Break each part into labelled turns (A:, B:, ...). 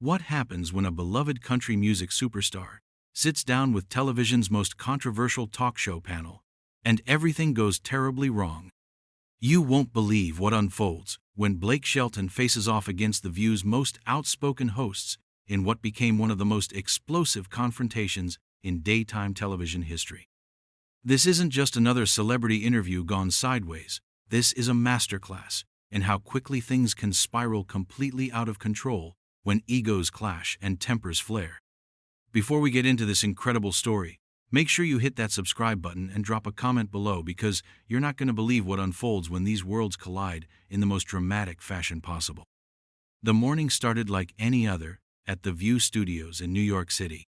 A: What happens when a beloved country music superstar sits down with television's most controversial talk show panel, and everything goes terribly wrong? You won't believe what unfolds when Blake Shelton faces off against The View's most outspoken hosts in what became one of the most explosive confrontations in daytime television history. This isn't just another celebrity interview gone sideways. This is a masterclass in how quickly things can spiral completely out of control when egos clash and tempers flare. Before we get into this incredible story, make sure you hit that subscribe button and drop a comment below, because you're not going to believe what unfolds when these worlds collide in the most dramatic fashion possible. The morning started like any other at the View Studios in New York City.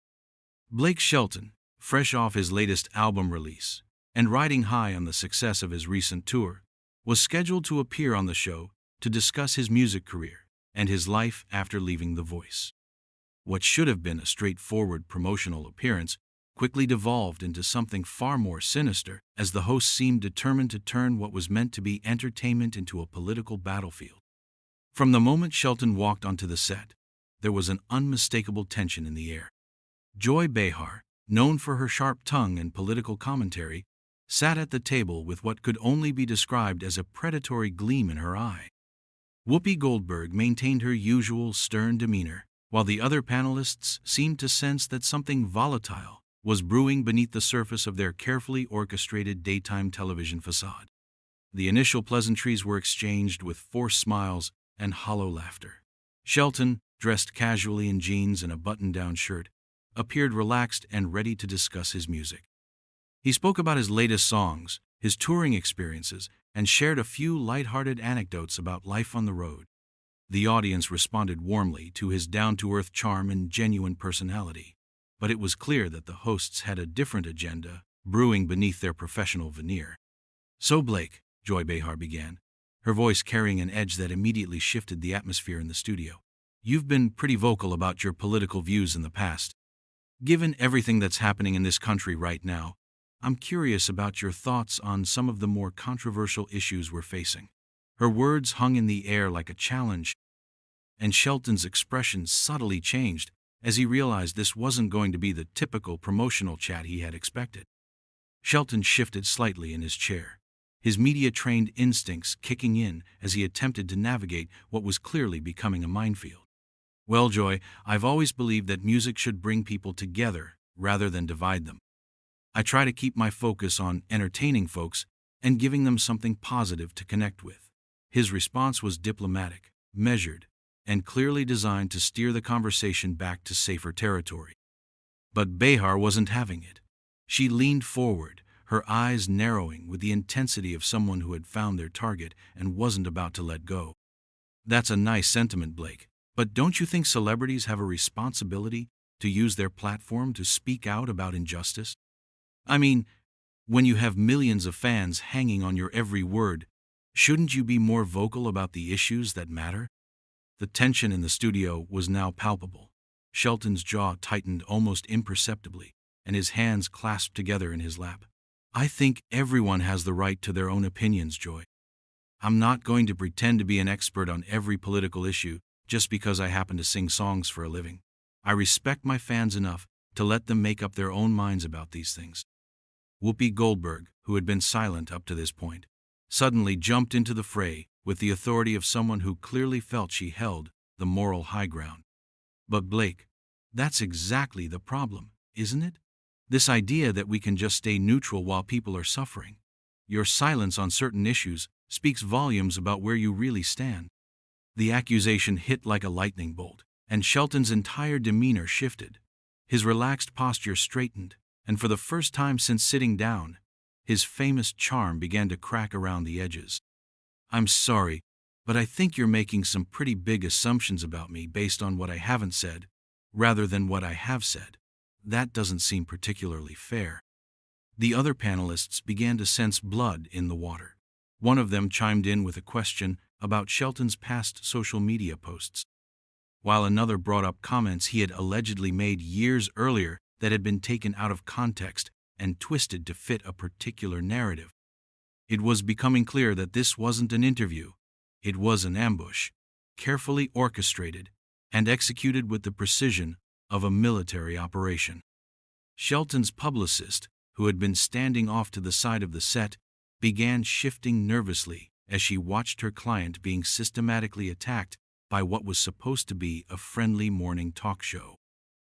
A: Blake Shelton, fresh off his latest album release and riding high on the success of his recent tour, was scheduled to appear on the show to discuss his music career and his life after leaving The Voice. What should have been a straightforward promotional appearance quickly devolved into something far more sinister, as the host seemed determined to turn what was meant to be entertainment into a political battlefield. From the moment Shelton walked onto the set, there was an unmistakable tension in the air. Joy Behar, known for her sharp tongue and political commentary, sat at the table with what could only be described as a predatory gleam in her eye. Whoopi Goldberg maintained her usual stern demeanor, while the other panelists seemed to sense that something volatile was brewing beneath the surface of their carefully orchestrated daytime television facade. The initial pleasantries were exchanged with forced smiles and hollow laughter. Shelton, dressed casually in jeans and a button-down shirt, appeared relaxed and ready to discuss his music. He spoke about his latest songs, his touring experiences, and shared a few lighthearted anecdotes about life on the road. The audience responded warmly to his down-to-earth charm and genuine personality, but it was clear that the hosts had a different agenda brewing beneath their professional veneer. "So Blake," Joy Behar began, her voice carrying an edge that immediately shifted the atmosphere in the studio, "you've been pretty vocal about your political views in the past. Given everything that's happening in this country right now, I'm curious about your thoughts on some of the more controversial issues we're facing." Her words hung in the air like a challenge, and Shelton's expression subtly changed as he realized this wasn't going to be the typical promotional chat he had expected. Shelton shifted slightly in his chair, his media-trained instincts kicking in as he attempted to navigate what was clearly becoming a minefield. "Well, Joy, I've always believed that music should bring people together rather than divide them. I try to keep my focus on entertaining folks and giving them something positive to connect with." His response was diplomatic, measured, and clearly designed to steer the conversation back to safer territory. But Behar wasn't having it. She leaned forward, her eyes narrowing with the intensity of someone who had found their target and wasn't about to let go. "That's a nice sentiment, Blake, but don't you think celebrities have a responsibility to use their platform to speak out about injustice? I mean, when you have millions of fans hanging on your every word, shouldn't you be more vocal about the issues that matter?" The tension in the studio was now palpable. Shelton's jaw tightened almost imperceptibly, and his hands clasped together in his lap. "I think everyone has the right to their own opinions, Joy. I'm not going to pretend to be an expert on every political issue just because I happen to sing songs for a living. I respect my fans enough to let them make up their own minds about these things." Whoopi Goldberg, who had been silent up to this point, suddenly jumped into the fray with the authority of someone who clearly felt she held the moral high ground. "But Blake, that's exactly the problem, isn't it? This idea that we can just stay neutral while people are suffering. Your silence on certain issues speaks volumes about where you really stand." The accusation hit like a lightning bolt, and Shelton's entire demeanor shifted. His relaxed posture straightened, and for the first time since sitting down, his famous charm began to crack around the edges. "I'm sorry, but I think you're making some pretty big assumptions about me based on what I haven't said, rather than what I have said. That doesn't seem particularly fair." The other panelists began to sense blood in the water. One of them chimed in with a question about Shelton's past social media posts, while another brought up comments he had allegedly made years earlier that had been taken out of context and twisted to fit a particular narrative. It was becoming clear that this wasn't an interview. It was an ambush, carefully orchestrated and executed with the precision of a military operation. Shelton's publicist, who had been standing off to the side of the set, began shifting nervously as she watched her client being systematically attacked by what was supposed to be a friendly morning talk show.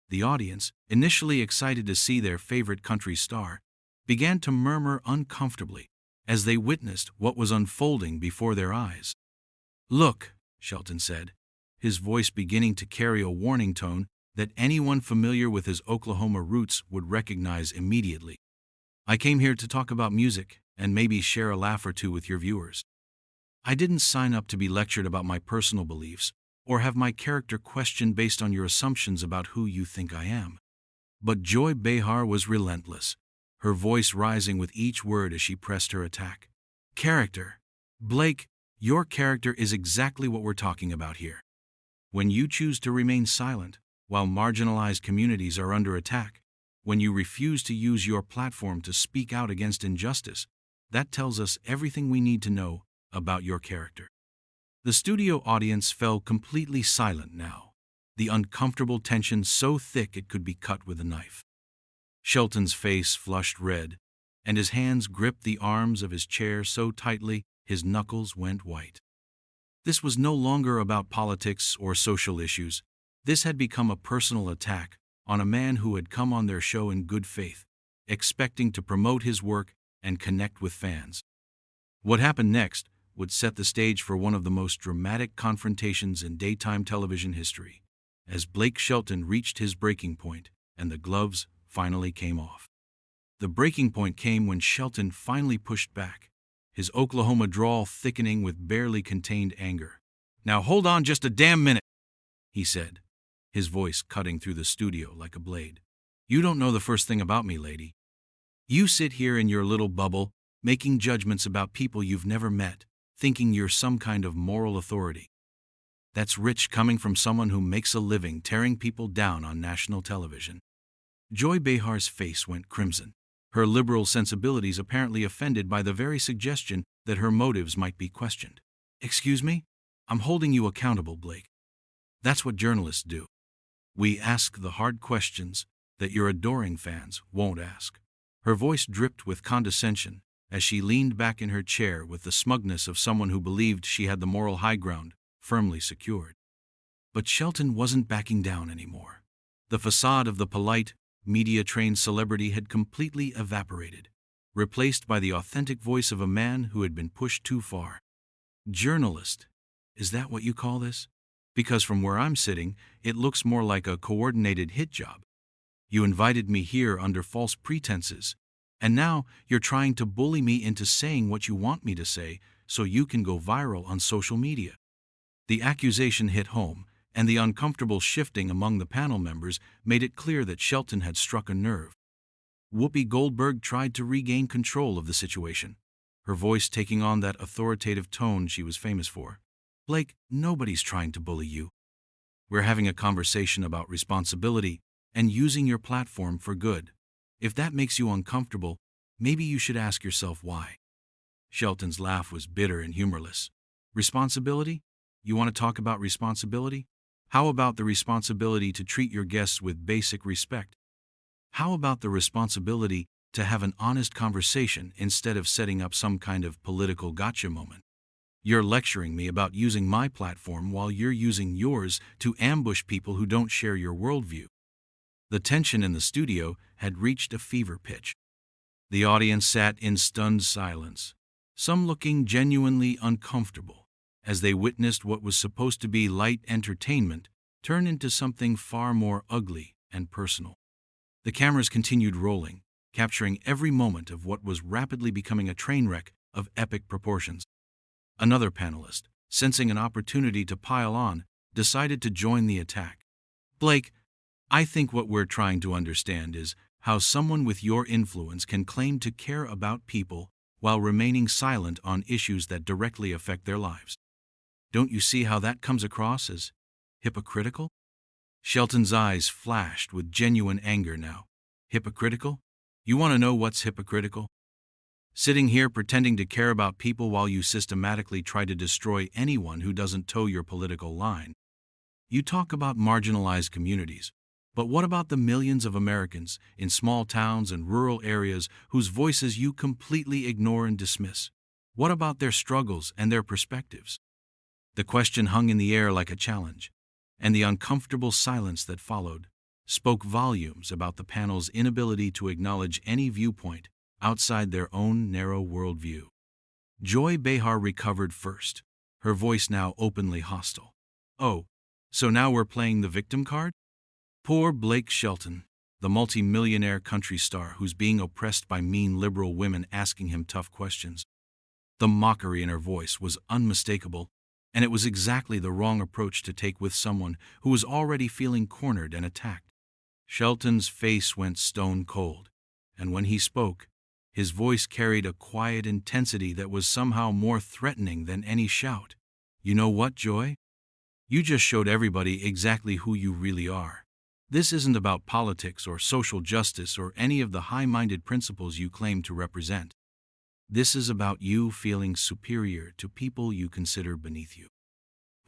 A: The audience, initially excited to see their favorite country star, began to murmur uncomfortably as they witnessed what was unfolding before their eyes. "Look," Shelton said, his voice beginning to carry a warning tone that anyone familiar with his Oklahoma roots would recognize immediately. "I came here to talk about music and maybe share a laugh or two with your viewers. I didn't sign up to be lectured about my personal beliefs or have my character questioned based on your assumptions about who you think I am." But Joy Behar was relentless, her voice rising with each word as she pressed her attack. "Character. Blake, your character is exactly what we're talking about here. When you choose to remain silent while marginalized communities are under attack, when you refuse to use your platform to speak out against injustice, that tells us everything we need to know about your character." The studio audience fell completely silent now, the uncomfortable tension so thick it could be cut with a knife. Shelton's face flushed red, and his hands gripped the arms of his chair so tightly his knuckles went white. This was no longer about politics or social issues. This had become a personal attack on a man who had come on their show in good faith, expecting to promote his work and connect with fans. What happened next would set the stage for one of the most dramatic confrontations in daytime television history, as Blake Shelton reached his breaking point and the gloves finally came off. The breaking point came when Shelton finally pushed back, his Oklahoma drawl thickening with barely contained anger. "Now hold on just a damn minute," he said, his voice cutting through the studio like a blade. "You don't know the first thing about me, lady. You sit here in your little bubble, making judgments about people you've never met, thinking you're some kind of moral authority. That's rich coming from someone who makes a living tearing people down on national television." Joy Behar's face went crimson, her liberal sensibilities apparently offended by the very suggestion that her motives might be questioned. "Excuse me? I'm holding you accountable, Blake. That's what journalists do. We ask the hard questions that your adoring fans won't ask." Her voice dripped with condescension as she leaned back in her chair with the smugness of someone who believed she had the moral high ground firmly secured. But Shelton wasn't backing down anymore. The facade of the polite, media-trained celebrity had completely evaporated, replaced by the authentic voice of a man who had been pushed too far. "Journalist, is that what you call this? Because from where I'm sitting, it looks more like a coordinated hit job. You invited me here under false pretenses, and now you're trying to bully me into saying what you want me to say so you can go viral on social media." The accusation hit home, and the uncomfortable shifting among the panel members made it clear that Shelton had struck a nerve. Whoopi Goldberg tried to regain control of the situation, her voice taking on that authoritative tone she was famous for. "Blake, nobody's trying to bully you. We're having a conversation about responsibility and using your platform for good. If that makes you uncomfortable, maybe you should ask yourself why." Shelton's laugh was bitter and humorless. "Responsibility? You want to talk about responsibility? How about the responsibility to treat your guests with basic respect? How about the responsibility to have an honest conversation instead of setting up some kind of political gotcha moment? You're lecturing me about using my platform while you're using yours to ambush people who don't share your worldview." The tension in the studio had reached a fever pitch. The audience sat in stunned silence, some looking genuinely uncomfortable, as they witnessed what was supposed to be light entertainment turn into something far more ugly and personal. The cameras continued rolling, capturing every moment of what was rapidly becoming a train wreck of epic proportions. Another panelist, sensing an opportunity to pile on, decided to join the attack. "Blake, I think what we're trying to understand is how someone with your influence can claim to care about people while remaining silent on issues that directly affect their lives. Don't you see how that comes across as hypocritical?" Shelton's eyes flashed with genuine anger now. "Hypocritical? You want to know what's hypocritical? Sitting here pretending to care about people while you systematically try to destroy anyone who doesn't toe your political line. You talk about marginalized communities. But what about the millions of Americans in small towns and rural areas whose voices you completely ignore and dismiss? What about their struggles and their perspectives? The question hung in the air like a challenge, and the uncomfortable silence that followed spoke volumes about the panel's inability to acknowledge any viewpoint outside their own narrow worldview. Joy Behar recovered first, her voice now openly hostile. "Oh, so now we're playing the victim card?" Poor Blake Shelton, the multi-millionaire country star who's being oppressed by mean liberal women asking him tough questions. The mockery in her voice was unmistakable, and it was exactly the wrong approach to take with someone who was already feeling cornered and attacked. Shelton's face went stone cold, and when he spoke, his voice carried a quiet intensity that was somehow more threatening than any shout. "You know what, Joy? You just showed everybody exactly who you really are. This isn't about politics or social justice or any of the high-minded principles you claim to represent. This is about you feeling superior to people you consider beneath you."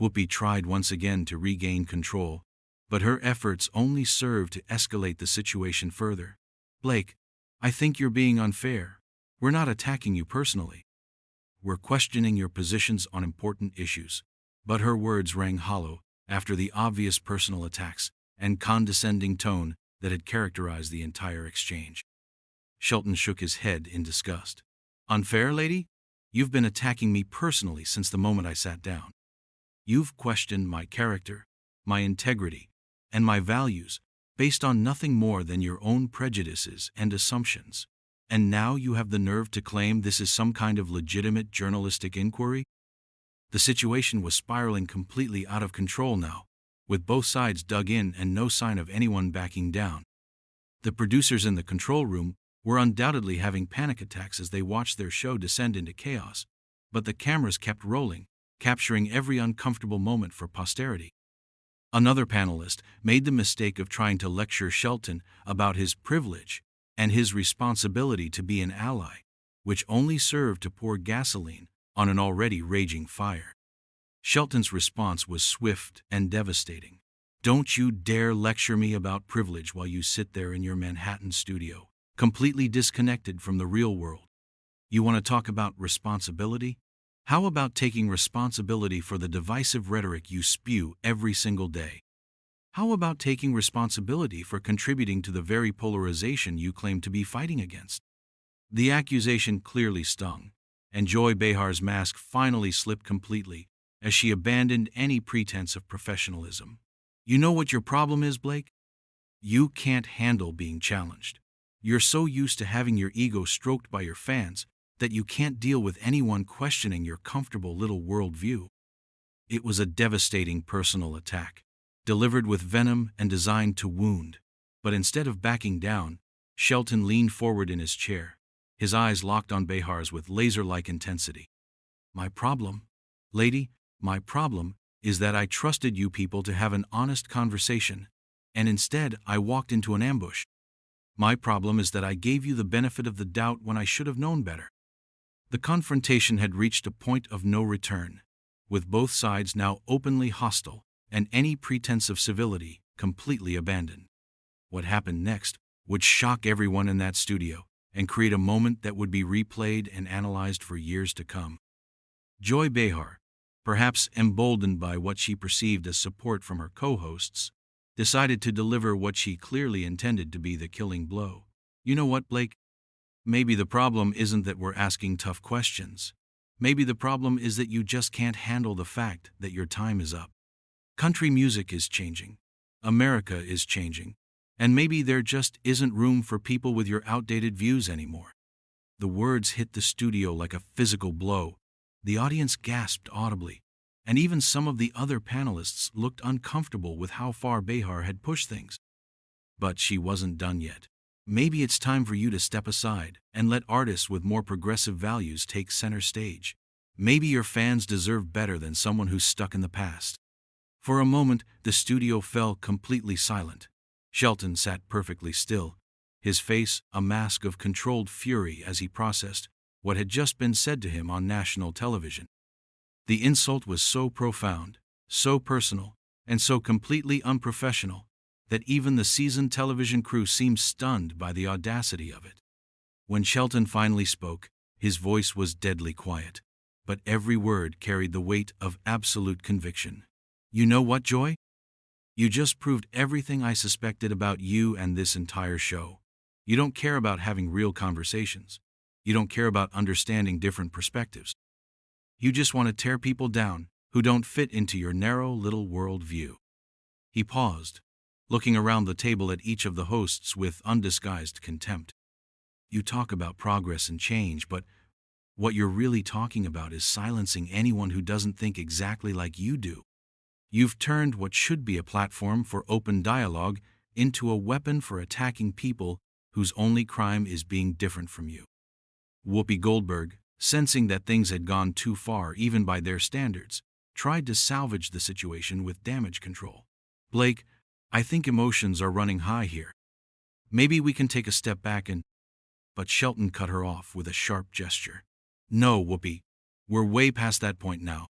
A: Whoopi tried once again to regain control, but her efforts only served to escalate the situation further. "Blake, I think you're being unfair. We're not attacking you personally. We're questioning your positions on important issues." But her words rang hollow after the obvious personal attacks and condescending tone that had characterized the entire exchange. Shelton shook his head in disgust. "Unfair, lady? You've been attacking me personally since the moment I sat down. You've questioned my character, my integrity, and my values based on nothing more than your own prejudices and assumptions. And now you have the nerve to claim this is some kind of legitimate journalistic inquiry?" The situation was spiraling completely out of control now, with both sides dug in and no sign of anyone backing down. The producers in the control room were undoubtedly having panic attacks as they watched their show descend into chaos, but the cameras kept rolling, capturing every uncomfortable moment for posterity. Another panelist made the mistake of trying to lecture Shelton about his privilege and his responsibility to be an ally, which only served to pour gasoline on an already raging fire. Shelton's response was swift and devastating. "Don't you dare lecture me about privilege while you sit there in your Manhattan studio, completely disconnected from the real world. You want to talk about responsibility? How about taking responsibility for the divisive rhetoric you spew every single day? How about taking responsibility for contributing to the very polarization you claim to be fighting against?" The accusation clearly stung, and Joy Behar's mask finally slipped completely as she abandoned any pretense of professionalism. "You know what your problem is, Blake? You can't handle being challenged. You're so used to having your ego stroked by your fans that you can't deal with anyone questioning your comfortable little worldview." It was a devastating personal attack, delivered with venom and designed to wound. But instead of backing down, Shelton leaned forward in his chair, his eyes locked on Behar's with laser-like intensity. "My problem, lady, my problem is that I trusted you people to have an honest conversation, and instead I walked into an ambush. My problem is that I gave you the benefit of the doubt when I should have known better." The confrontation had reached a point of no return, with both sides now openly hostile and any pretense of civility completely abandoned. What happened next would shock everyone in that studio and create a moment that would be replayed and analyzed for years to come. Joy Behar, perhaps emboldened by what she perceived as support from her co-hosts, decided to deliver what she clearly intended to be the killing blow. "You know what, Blake? Maybe the problem isn't that we're asking tough questions. Maybe the problem is that you just can't handle the fact that your time is up. Country music is changing. America is changing. And maybe there just isn't room for people with your outdated views anymore." The words hit the studio like a physical blow. The audience gasped audibly, and even some of the other panelists looked uncomfortable with how far Behar had pushed things. But she wasn't done yet. "Maybe it's time for you to step aside and let artists with more progressive values take center stage. Maybe your fans deserve better than someone who's stuck in the past." For a moment, the studio fell completely silent. Shelton sat perfectly still, his face a mask of controlled fury as he processed what had just been said to him on national television. The insult was so profound, so personal, and so completely unprofessional that even the seasoned television crew seemed stunned by the audacity of it. When Shelton finally spoke, his voice was deadly quiet, but every word carried the weight of absolute conviction. "You know what, Joy? You just proved everything I suspected about you and this entire show. You don't care about having real conversations. You don't care about understanding different perspectives. You just want to tear people down who don't fit into your narrow little world view." He paused, looking around the table at each of the hosts with undisguised contempt. "You talk about progress and change, but what you're really talking about is silencing anyone who doesn't think exactly like you do. You've turned what should be a platform for open dialogue into a weapon for attacking people whose only crime is being different from you." Whoopi Goldberg, sensing that things had gone too far even by their standards, tried to salvage the situation with damage control. "Blake, I think emotions are running high here. Maybe we can take a step back and—" But Shelton cut her off with a sharp gesture. "No, Whoopi, we're way past that point now.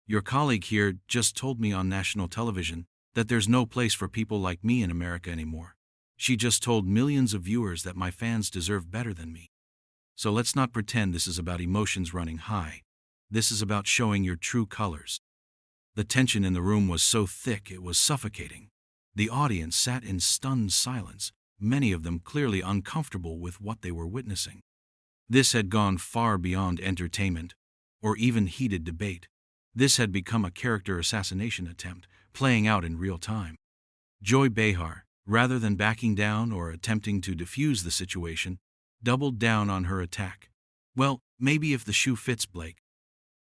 A: Your colleague here just told me on national television that there's no place for people like me in America anymore. She just told millions of viewers that my fans deserve better than me. So let's not pretend this is about emotions running high. This is about showing your true colors." The tension in the room was so thick it was suffocating. The audience sat in stunned silence, many of them clearly uncomfortable with what they were witnessing. This had gone far beyond entertainment, or even heated debate. This had become a character assassination attempt, playing out in real time. Joy Behar, rather than backing down or attempting to defuse the situation, doubled down on her attack. "Well, maybe if the shoe fits, Blake.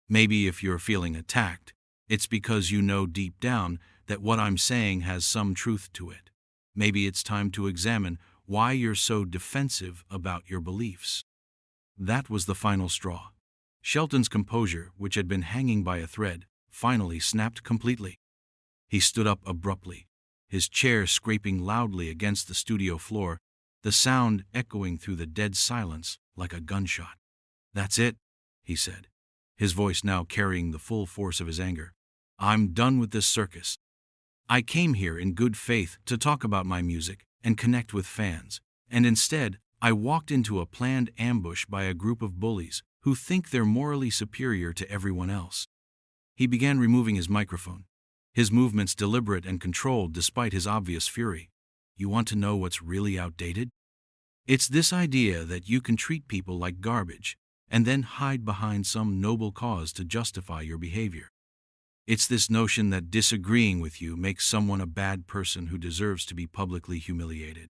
A: Maybe if you're feeling attacked, it's because you know deep down that what I'm saying has some truth to it. Maybe it's time to examine why you're so defensive about your beliefs." That was the final straw. Shelton's composure, which had been hanging by a thread, finally snapped completely. He stood up abruptly, his chair scraping loudly against the studio floor, the sound echoing through the dead silence like a gunshot. "That's it," he said, his voice now carrying the full force of his anger. "I'm done with this circus. I came here in good faith to talk about my music and connect with fans, and instead, I walked into a planned ambush by a group of bullies who think they're morally superior to everyone else." He began removing his microphone, his movements deliberate and controlled despite his obvious fury. "You want to know what's really outdated? It's this idea that you can treat people like garbage and then hide behind some noble cause to justify your behavior. It's this notion that disagreeing with you makes someone a bad person who deserves to be publicly humiliated."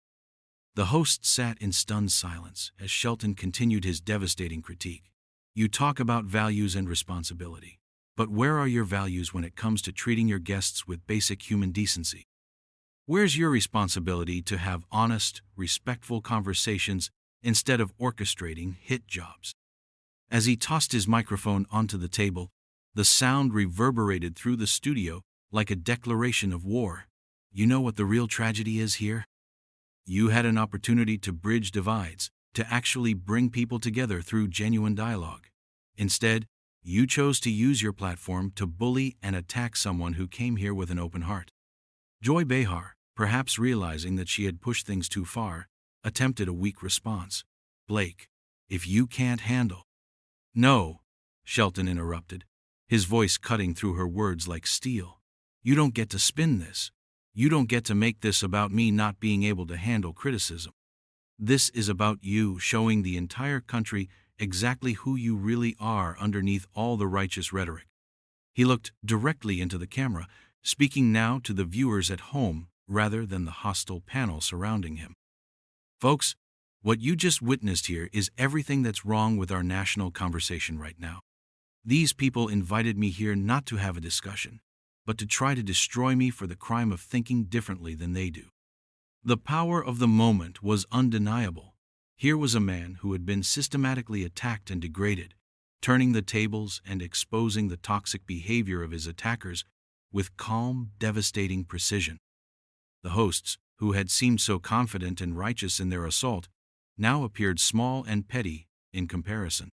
A: The host sat in stunned silence as Shelton continued his devastating critique. "You talk about values and responsibility, but where are your values when it comes to treating your guests with basic human decency? Where's your responsibility to have honest, respectful conversations instead of orchestrating hit jobs?" As he tossed his microphone onto the table, the sound reverberated through the studio like a declaration of war. "You know what the real tragedy is here? You had an opportunity to bridge divides, to actually bring people together through genuine dialogue. Instead, you chose to use your platform to bully and attack someone who came here with an open heart." Joy Behar, perhaps realizing that she had pushed things too far, attempted a weak response. "Blake, if you can't handle—" "No," Shelton interrupted, his voice cutting through her words like steel. "You don't get to spin this. You don't get to make this about me not being able to handle criticism. This is about you showing the entire country exactly who you really are underneath all the righteous rhetoric." He looked directly into the camera, speaking now to the viewers at home rather than the hostile panel surrounding him. "Folks, what you just witnessed here is everything that's wrong with our national conversation right now. These people invited me here not to have a discussion, but to try to destroy me for the crime of thinking differently than they do." The power of the moment was undeniable. Here was a man who had been systematically attacked and degraded, turning the tables and exposing the toxic behavior of his attackers with calm, devastating precision. The hosts, who had seemed so confident and righteous in their assault, now appeared small and petty in comparison.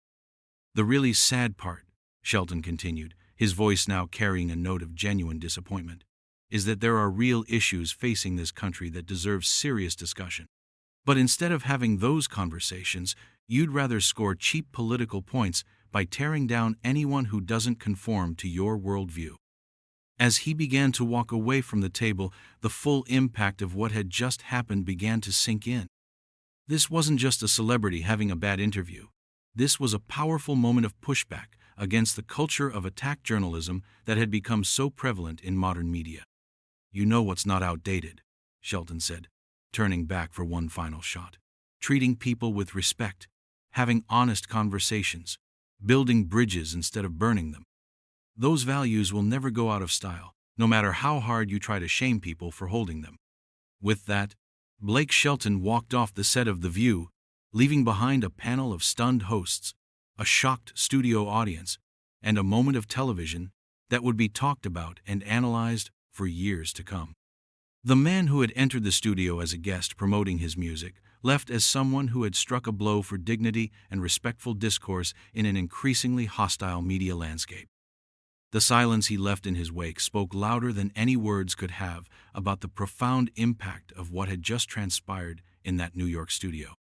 A: "The really sad part," Shelton continued, his voice now carrying a note of genuine disappointment, is that there are real issues facing this country that deserve serious discussion. But instead of having those conversations, you'd rather score cheap political points by tearing down anyone who doesn't conform to your worldview. As he began to walk away from the table, the full impact of what had just happened began to sink in. This wasn't just a celebrity having a bad interview. This was a powerful moment of pushback against the culture of attack journalism that had become so prevalent in modern media. "You know what's not outdated," Shelton said, turning back for one final shot. "Treating people with respect, having honest conversations, building bridges instead of burning them. Those values will never go out of style, no matter how hard you try to shame people for holding them." With that, Blake Shelton walked off the set of The View, leaving behind a panel of stunned hosts, a shocked studio audience, and a moment of television that would be talked about and analyzed for years to come. The man who had entered the studio as a guest promoting his music left as someone who had struck a blow for dignity and respectful discourse in an increasingly hostile media landscape. The silence he left in his wake spoke louder than any words could have about the profound impact of what had just transpired in that New York studio.